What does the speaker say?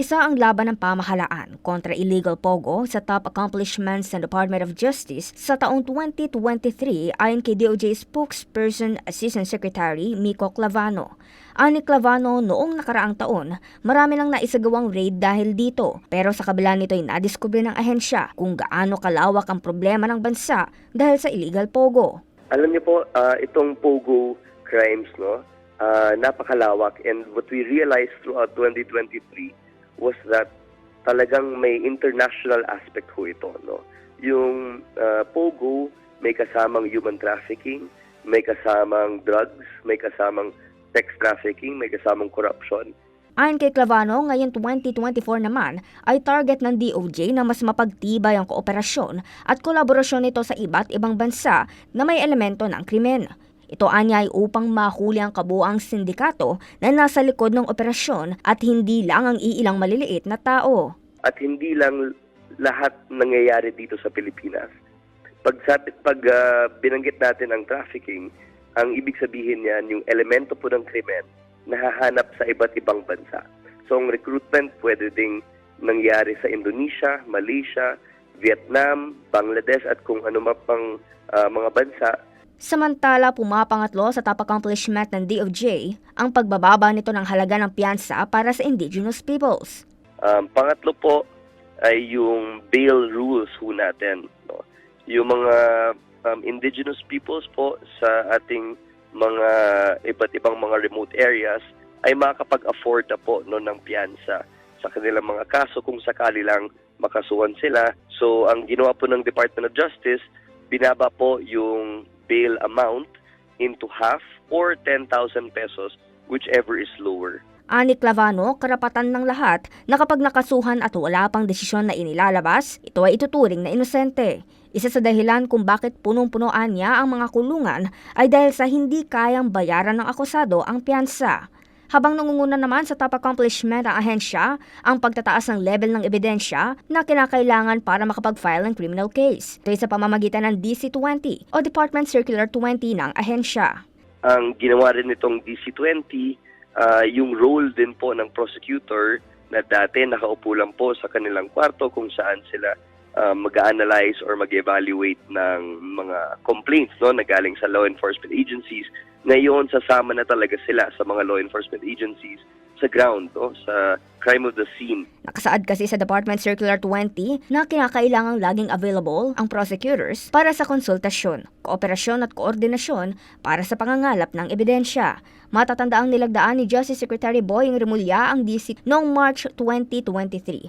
Isa ang laban ng pamahalaan kontra illegal pogo sa top accomplishments ng Department of Justice sa taong 2023 ayon kay DOJ spokesperson Assistant Secretary Miko Clavano. Ani Clavano, noong nakaraang taon, marami lang naisagawang raid dahil dito. Pero sa kabila nito ay nadiskubre ng ahensya kung gaano kalawak ang problema ng bansa dahil sa illegal pogo. Alam niyo po, itong pogo crimes, no, napakalawak, and what we realized throughout 2023 was that talagang may international aspect ho ito, no. Yung pogo may kasamang human trafficking, may kasamang drugs, may kasamang sex trafficking, may kasamang corruption. Ayon kay Clavano, ngayon 2024 naman ay target ng DOJ na mas mapagtibay ang kooperasyon at kolaborasyon nito sa iba't ibang bansa na may elemento ng krimen. Ito anya ay upang mahuli ang kabuuang sindikato na nasa likod ng operasyon at hindi lang ang iilang maliliit na tao. At hindi lang lahat nangyayari dito sa Pilipinas. Pag binanggit natin ang trafficking, ang ibig sabihin niyan yung elemento po ng krimen nahahanap sa iba't ibang bansa. So ang recruitment pwede ding nangyari sa Indonesia, Malaysia, Vietnam, Bangladesh at kung ano pang mga bansa. Samantala, pumapangatlo sa top accomplishment ng DOJ ang pagbababa nito ng halaga ng piyansa para sa indigenous peoples. Pangatlo po ay yung bail rules ho natin. No? Yung mga indigenous peoples po sa ating mga iba't ibang mga remote areas ay makakapag-afford na po no, ng piyansa sa kanilang mga kaso kung sakali lang makasuhan sila. So ang ginawa po ng Department of Justice, binaba po yung bail amount into half or 10,000 pesos, whichever is lower. Ani Clavano, karapatan ng lahat na kapag nakasuhan at wala pang desisyon na inilalabas, ito ay ituturing na inosente. Isa sa dahilan kung bakit punong-punoan niya ang mga kulungan ay dahil sa hindi kayang bayaran ng akusado ang piyansa. Habang nangunguna naman sa top accomplishment ang ahensya, ang pagtataas ng level ng ebidensya na kinakailangan para makapag-file ng criminal case. Ito ay sa pamamagitan ng DC-20 o Department Circular 20 ng ahensya. Ang ginawa rin nitong DC-20, yung role din po ng prosecutor na dati nakaupo lang po sa kanilang kwarto kung saan sila mag-analyze or mag-evaluate ng mga complaints no, na galing sa law enforcement agencies. Ngayon, sasama na talaga sila sa mga law enforcement agencies sa ground, no, sa crime of the scene. Nakasaad kasi sa Department Circular 20 na kinakailangang laging available ang prosecutors para sa konsultasyon, kooperasyon at koordinasyon para sa pangangalap ng ebidensya. Matatandaang nilagdaan ni Justice Secretary Boying Remulla ang DC noong March 2023